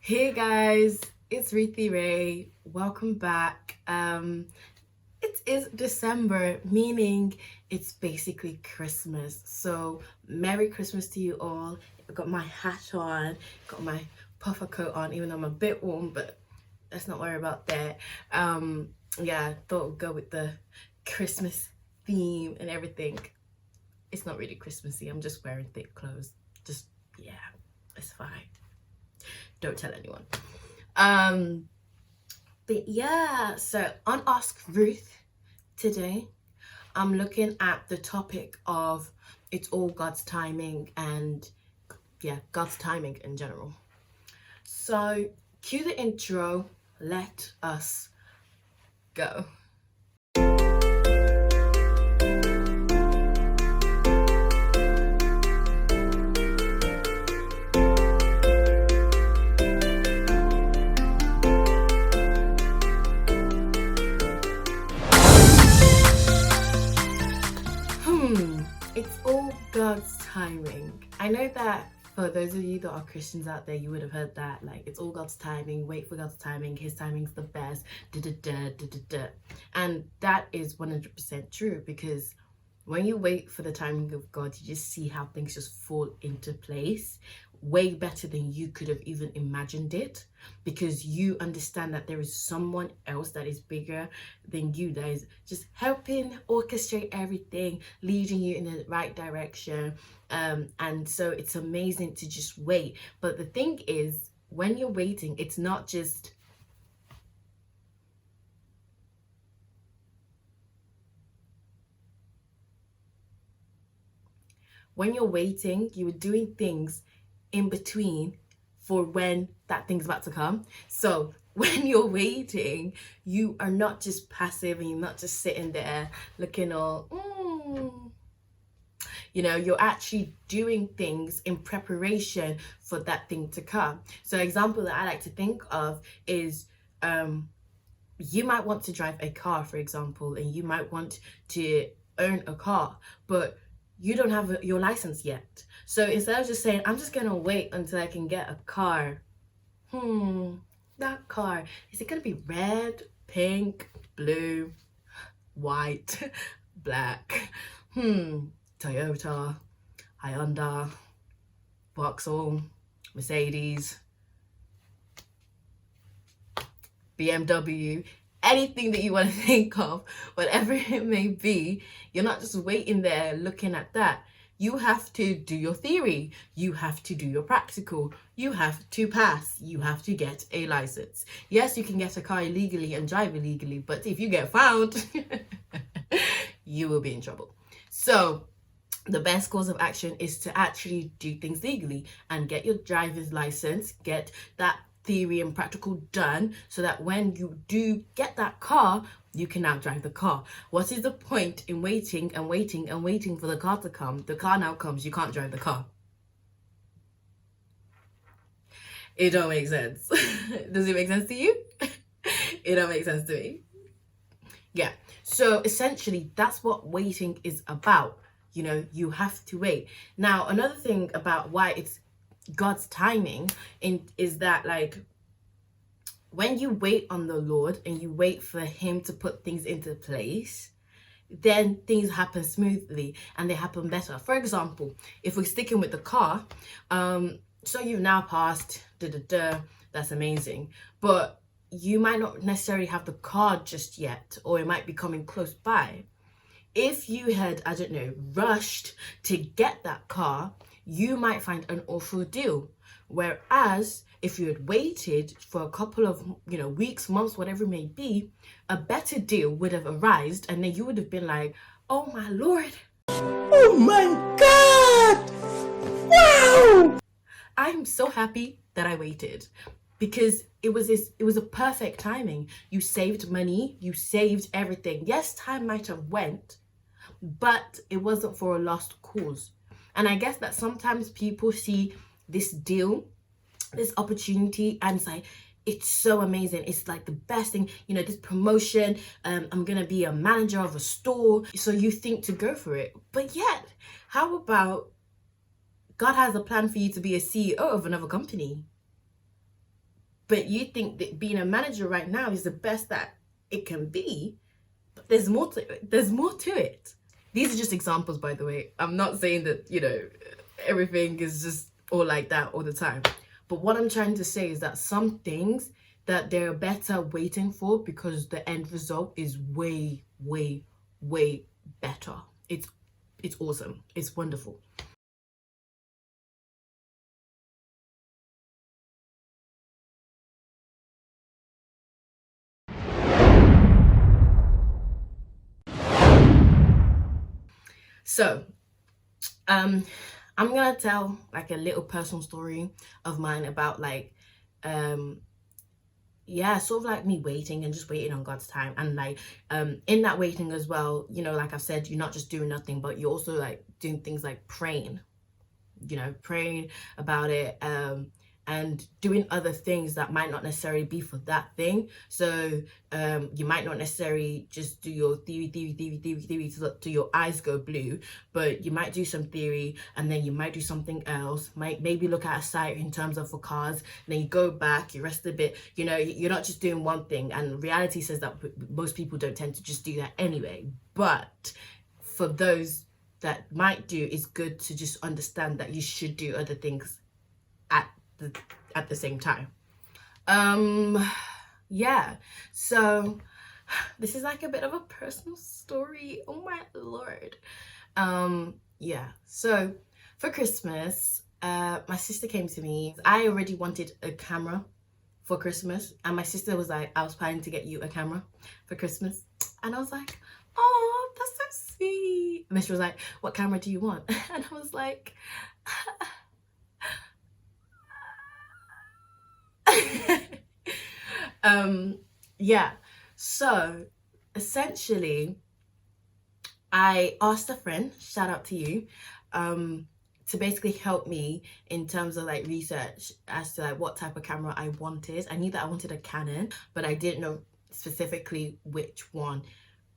Hey guys, it's Ruthie Ray. Welcome back. It is December, meaning it's basically Christmas. So Merry Christmas to you all. I've got my hat on, got my puffer coat on, even though I'm a bit warm, but let's not worry about that. Yeah, thought we'd go with the Christmas theme and everything. It's not really Christmassy. I'm just wearing thick clothes. Yeah, it's fine. Don't tell anyone. But yeah, so on Ask Ruth today, I'm looking at the topic of it's all God's timing and God's timing in general. So cue the intro, let us go. It's all God's timing. I know that for those of you that are Christians out there, you would have heard that, like, it's all God's timing, wait for God's timing, his timing's the best, da-da-da. And that is 100% true, because when you wait for the timing of God, you just see how things just fall into place way better than you could have even imagined it, because you understand that there is someone else that is bigger than you, that is just helping orchestrate everything, leading you in the right direction. And so it's amazing to just wait. But the thing is, when you're waiting, it's not just when you're waiting, you are doing things in between for when that thing's about to come. So when you're waiting, you are not just passive and you're not just sitting there looking all, you're actually doing things in preparation for that thing to come. So an example that I like to think of is, you might want to drive a car, for example, and you might want to own a car, but you don't have your license yet. So instead of just saying, I'm just gonna wait until I can get a car. That car, is it gonna be red, pink, blue, white, black? Toyota, Hyundai, Vauxhall, Mercedes, BMW, anything that you want to think of, whatever it may be. You're not just waiting there looking at that. You have to do your theory, you have to do your practical, you have to pass, you have to get a license. Yes, you can get a car illegally and drive illegally, but if you get found, you will be in trouble. So the best course of action is to actually do things legally and get your driver's license, get that theory and practical done, so that when you do get that car, you can now drive the car. What is the point in waiting and waiting and waiting for the car to come? The car now comes, you can't drive the car. It don't make sense. Does it make sense to you? It don't make sense to me. Yeah, so essentially that's what waiting is about. You have to wait. Now, another thing about why it's God's timing is that, like, when you wait on the Lord and you wait for him to put things into place, then things happen smoothly and they happen better. For example, if we're sticking with the car, so you've now passed, that's amazing, but you might not necessarily have the car just yet, or it might be coming close by. If you had, I don't know, rushed to get that car, you might find an awful deal. Whereas if you had waited for a couple of, weeks, months, whatever it may be, a better deal would have arisen, and then you would have been like, oh my Lord. Oh my God. Wow. I'm so happy that I waited, because it was a perfect timing. You saved money, you saved everything. Yes, time might have went, but it wasn't for a lost cause. And I guess that sometimes people see this deal, this opportunity, and it's like, it's so amazing. It's like the best thing, this promotion. I'm going to be a manager of a store. So you think to go for it. But yet, how about God has a plan for you to be a CEO of another company? but you think that being a manager right now is the best that it can be. But there's more to it. There's more to it. These are just examples, by the way. I'm not saying that, you know, everything is just all like that all the time. But what I'm trying to say is that some things that they're better waiting for, because the end result is way, way, way better. It's awesome. It's wonderful. So, I'm gonna tell like a little personal story of mine about like, yeah, sort of like me waiting and just waiting on God's time. And like, in that waiting as well, you know, like I've said, you're not just doing nothing, but you're also like doing things like praying, you know, praying about it, and doing other things that might not necessarily be for that thing. So you might not necessarily just do your theory till your eyes go blue, but you might do some theory and then you might do something else, might maybe look at a site in terms of for cars, and then you go back, you rest a bit, you know, you're not just doing one thing. And reality says that most people don't tend to just do that anyway. But for those that might do, it's good to just understand that you should do other things at the same time. Yeah, so this is like a bit of a personal story. Oh my lord. Yeah, so for Christmas, my sister came to me. I already wanted a camera for Christmas, and my sister was like, I was planning to get you a camera for Christmas. And I was like, oh, that's so sweet. And then she was like, what camera do you want? And I was like, yeah, so essentially I asked a friend, shout out to you, to basically help me in terms of like research as to like what type of camera I wanted. I knew that I wanted a Canon, but I didn't know specifically which one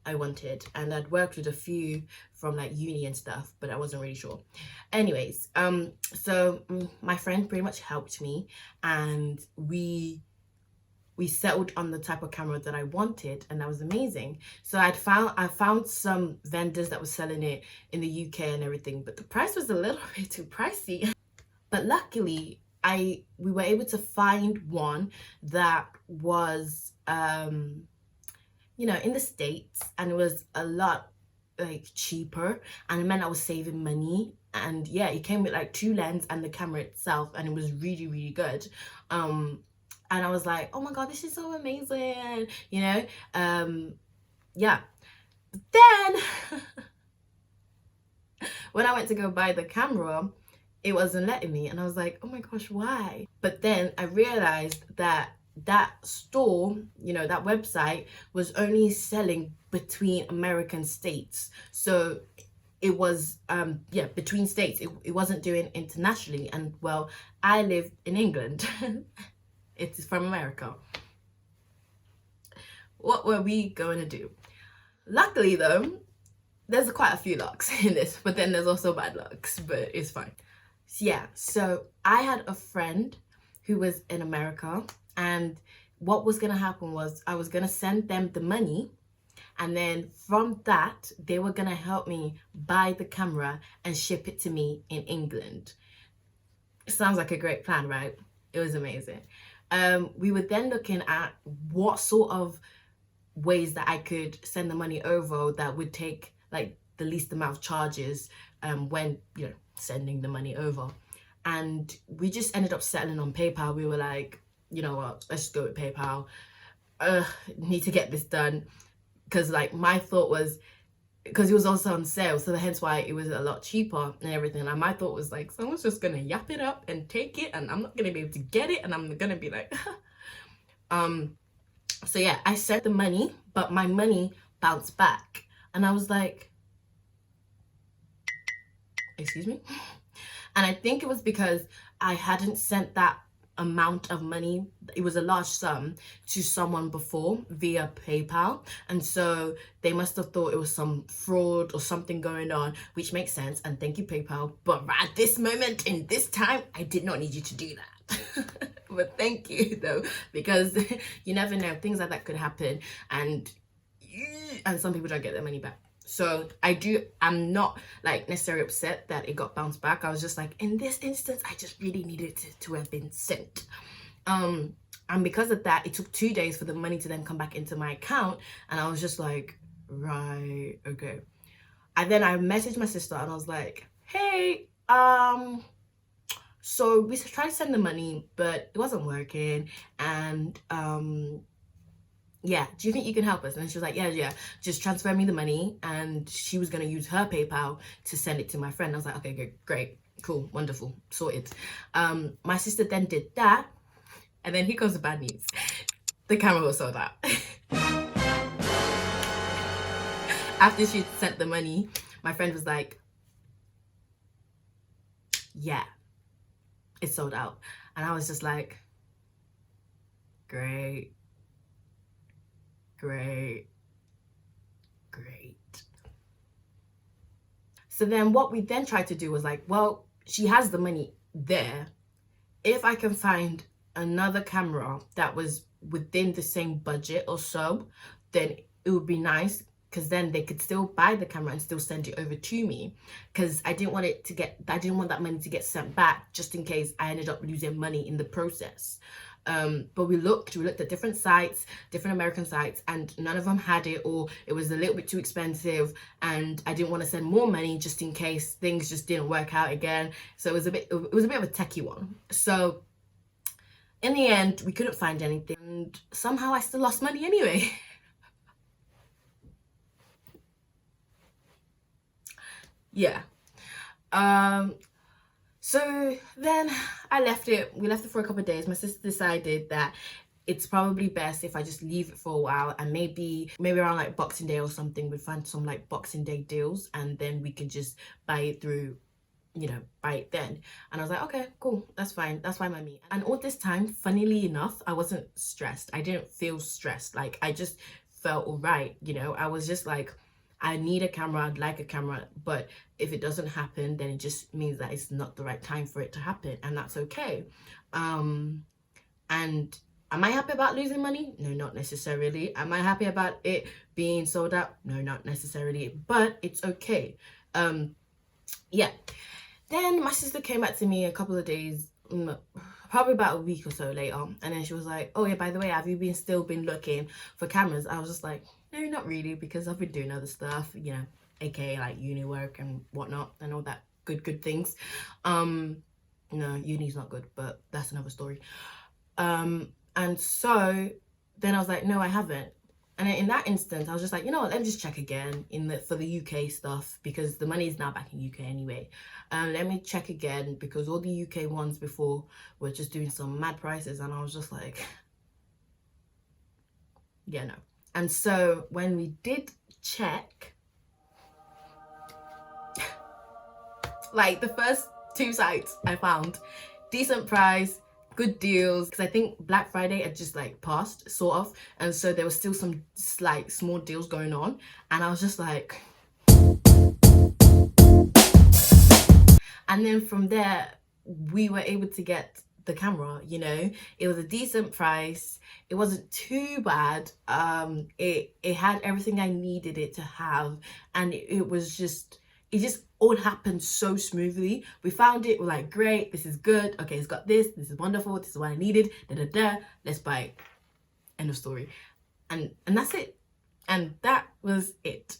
I wanted, and I'd worked with a few from like uni and stuff, but I wasn't really sure. Anyways, so my friend pretty much helped me, and we settled on the type of camera that I wanted, and that was amazing. So I found some vendors that were selling it in the UK and everything, but the price was a little bit too pricey. But luckily we were able to find one that was you know, in the States, and it was a lot like cheaper, and it meant I was saving money. And yeah, it came with like 2 lenses and the camera itself, and it was really, really good. And I was like, oh my god, this is so amazing, you know. Yeah, then when I went to go buy the camera, it wasn't letting me, and I was like, oh my gosh, why? But then I realized that store, you know, that website was only selling between American states. So it was yeah, between states. It wasn't doing internationally. And well, I live in England. It's from America. What were we going to do? Luckily though, there's quite a few lucks in this, but then there's also bad lucks, but it's fine. So yeah, so I had a friend who was in America, and what was gonna happen was I was gonna send them the money, and then from that they were gonna help me buy the camera and ship it to me in England. Sounds like a great plan, right? It was amazing. We were then looking at what sort of ways that I could send the money over that would take like the least amount of charges when, you know, sending the money over. And we just ended up settling on PayPal. We were like, you know what, let's just go with PayPal. Need to get this done, because like my thought was, because it was also on sale, so hence why it was a lot cheaper and everything. And my thought was like, someone's just gonna yap it up and take it, and I'm not gonna be able to get it, and I'm gonna be like so yeah, I sent the money, but my money bounced back, and I was like, excuse me. And I think it was because I hadn't sent that amount of money, it was a large sum, to someone before via PayPal, and so they must have thought it was some fraud or something going on, which makes sense, and thank you PayPal. But at this moment in this time, I did not need you to do that. But thank you though, because you never know, things like that could happen, and some people don't get their money back. So I'm not like necessarily upset that it got bounced back. I was just like, in this instance, I just really needed it to have been sent. And because of that, it took 2 days for the money to then come back into my account. And I was just like, right, okay. And then I messaged my sister and I was like, hey, so we tried to send the money, but it wasn't working. And yeah, do you think you can help us? And she was like, yeah, just transfer me the money. And she was going to use her PayPal to send it to my friend. I was like, okay, good, great, cool, wonderful, sorted. My sister then did that. And then here comes the bad news. The camera was sold out. After she sent the money, my friend was like, yeah, it's sold out. And I was just like, great. So then what we then tried to do was like, well, she has the money there. If I can find another camera that was within the same budget or so, then it would be nice, because then they could still buy the camera and still send it over to me, because I didn't want that money to get sent back just in case I ended up losing money in the process. But we looked at different sites, different American sites, and none of them had it, or it was a little bit too expensive, and I didn't want to send more money just in case things just didn't work out again. So it was a bit of a techie one. So in the end, we couldn't find anything, and somehow I still lost money anyway. Yeah. So then we left it for a couple of days. My sister decided that it's probably best if I just leave it for a while, and maybe around like Boxing Day or something, we'd find some like Boxing Day deals, and then we could just buy it through, buy it then. And I was like, okay, cool, that's fine by me. And all this time, funnily enough, I wasn't stressed. I didn't feel stressed. Like, I just felt all right, I was just like, I need a camera, I'd like a camera, but if it doesn't happen, then it just means that it's not the right time for it to happen, and that's okay. And am I happy about losing money? No, not necessarily. Am I happy about it being sold out? No, not necessarily, but it's okay. Yeah. Then my sister came back to me a couple of days, probably about a week or so later, and then she was like, oh yeah, by the way, have you still been looking for cameras? I was just like, no, not really, because I've been doing other stuff, aka like uni work and whatnot and all that good things. No, uni's not good, but that's another story. And so then I was like, no, I haven't. And in that instance, I was just like, you know what, let me just check again for the UK stuff, because the money is now back in UK anyway. Let me check again, because all the UK ones before were just doing some mad prices, and I was just like, yeah, no. And so when we did check, like the first 2 sites I found, decent price, good deals, because I think Black Friday had just like passed, sort of, and so there was still some like small deals going on, and I was just like, and then from there we were able to get the camera. It was a decent price, it wasn't too bad, it had everything I needed it to have, and it just all happened so smoothly. We found it, we're like, great, this is good, okay, it's got this is wonderful, this is what I needed, let's buy it, end of story. And that's it, and that was it.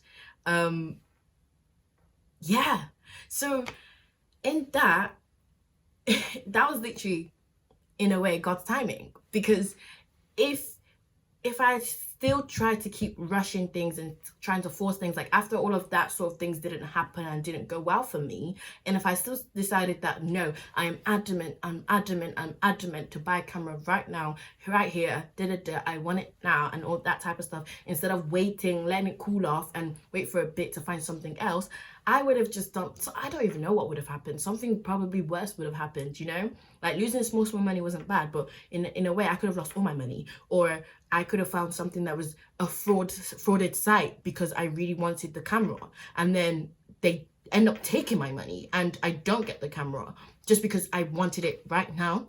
Yeah, so in that that was literally, in a way, God's timing, because if I still tried to keep rushing things and trying to force things, like after all of that sort of things didn't happen and didn't go well for me, and if I still decided that no, I am adamant to buy a camera right now, right here, I want it now, and all that type of stuff, instead of waiting, letting it cool off and wait for a bit to find something else, I would have just done, so I don't even know what would have happened. Something probably worse would have happened, like losing small money wasn't bad, but in a way I could have lost all my money, or I could have found something that was a frauded site because I really wanted the camera, and then they end up taking my money and I don't get the camera just because I wanted it right now.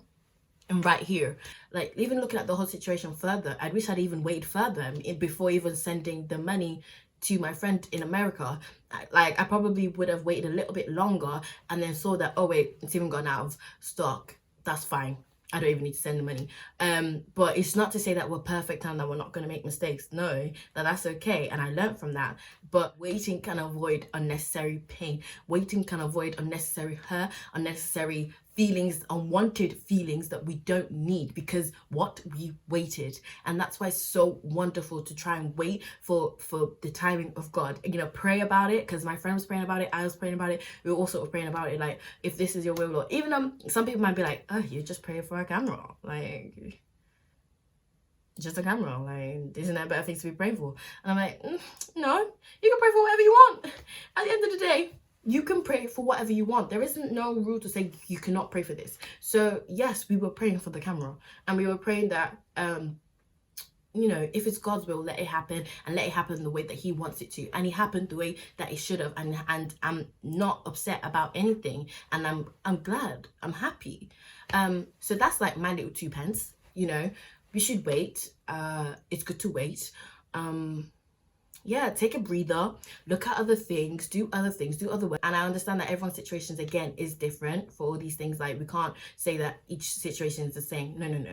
and right here. Like, even looking at the whole situation further, I wish I'd even waited further before even sending the money to my friend in America. Like, I probably would have waited a little bit longer and then saw that, oh wait, it's even gone out of stock. That's fine. I don't even need to send the money. But it's not to say that we're perfect and that we're not going to make mistakes. No, that's okay. And I learned from that. But waiting can avoid unnecessary pain. Waiting can avoid unnecessary hurt, unnecessary feelings, unwanted feelings that we don't need, because what we waited. And that's why it's so wonderful to try and wait for the timing of God. You know, pray about it, because my friend was praying about it, I was praying about it, we were all sort of praying about it, like, if this is your will, Lord. Even some people might be like, oh, you're just praying for a camera, like, just a camera, like, isn't that a better thing to be praying for? And I'm like, no, you can pray for whatever you want. At the end of the day, you can pray for whatever you want. There isn't no rule to say you cannot pray for this. So yes, we were praying for the camera, and we were praying that, you know, if it's God's will, let it happen, and let it happen the way that he wants it to. And it happened the way that it should have. And I'm not upset about anything. And I'm glad, I'm happy. So that's like my little 2 pence, you know. We should wait. It's good to wait. Yeah, take a breather, look at other things, do other things, do other work. And I understand that everyone's situations, again, is different for all these things. Like, we can't say that each situation is the same. No.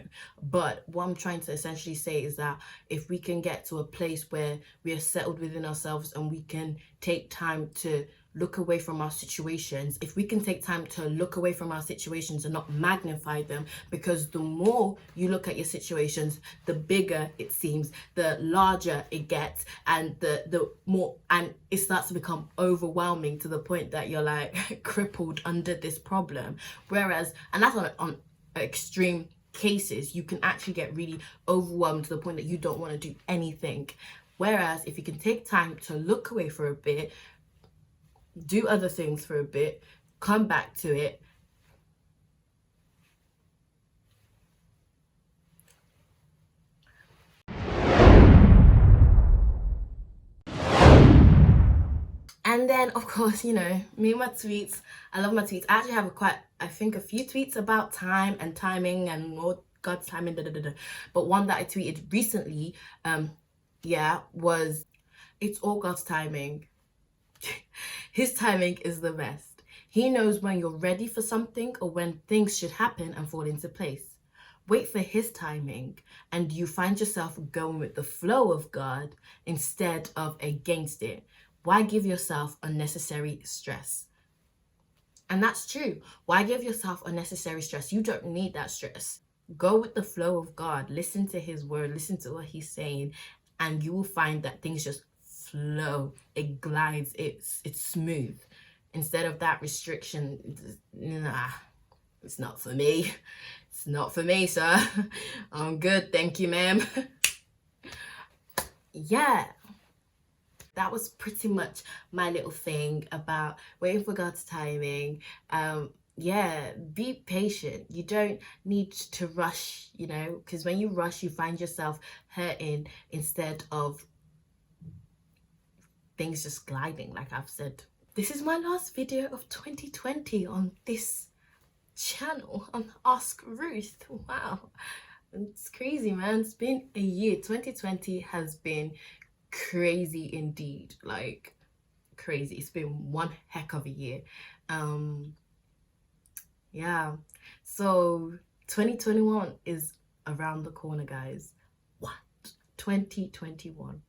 But what I'm trying to essentially say is that if we can get to a place where we are settled within ourselves and we can take time to look away from our situations, if we can take time to look away from our situations and not magnify them, because the more you look at your situations, the bigger it seems, the larger it gets, and the more, and it starts to become overwhelming to the point that you're like crippled under this problem. Whereas, and that's on extreme cases, you can actually get really overwhelmed to the point that you don't want to do anything. Whereas if you can take time to look away for a bit, do other things for a bit, come back to it, and then of course, you know, me and my tweets. I love my tweets. I actually have a few tweets about time and timing and all God's timing, but one that I tweeted recently, was, it's all God's timing. His timing is the best. He knows when you're ready for something or when things should happen and fall into place. Wait for his timing, and you find yourself going with the flow of God instead of against it. Why give yourself unnecessary stress? And that's true. Why give yourself unnecessary stress? You don't need that stress. Go with the flow of God. Listen to his word. Listen to what he's saying, and you will find that things just flow. It glides. It's smooth. Instead of that restriction, nah, it's not for me. It's not for me, sir. I'm good, thank you, ma'am. Yeah, that was pretty much my little thing about waiting for God's timing. Yeah, be patient. You don't need to rush, you know, because when you rush, you find yourself hurting instead of things just gliding, like I've said. This is my last video of 2020 on this channel, on Ask Ruth. Wow, it's crazy, man. It's been a year. 2020 has been crazy indeed, like crazy. It's been one heck of a year. Yeah, so 2021 is around the corner, guys. What? 2021.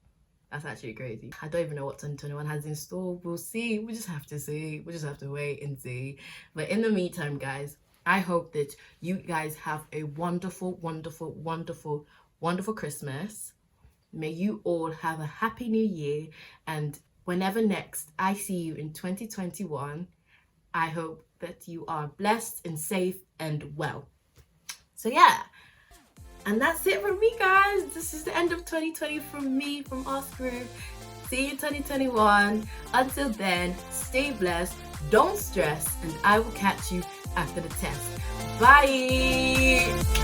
That's actually crazy. I don't even know what 2021 has in store. We'll see. We just have to see. We just have to wait and see. But in the meantime, guys, I hope that you guys have a wonderful, wonderful, wonderful, wonderful Christmas. May you all have a happy new year. And whenever next I see you in 2021, I hope that you are blessed and safe and well. So yeah. And that's it from me, guys. This is the end of 2020 from me, from Ask Ruth. See you in 2021. Until then, stay blessed, don't stress, and I will catch you after the test. Bye!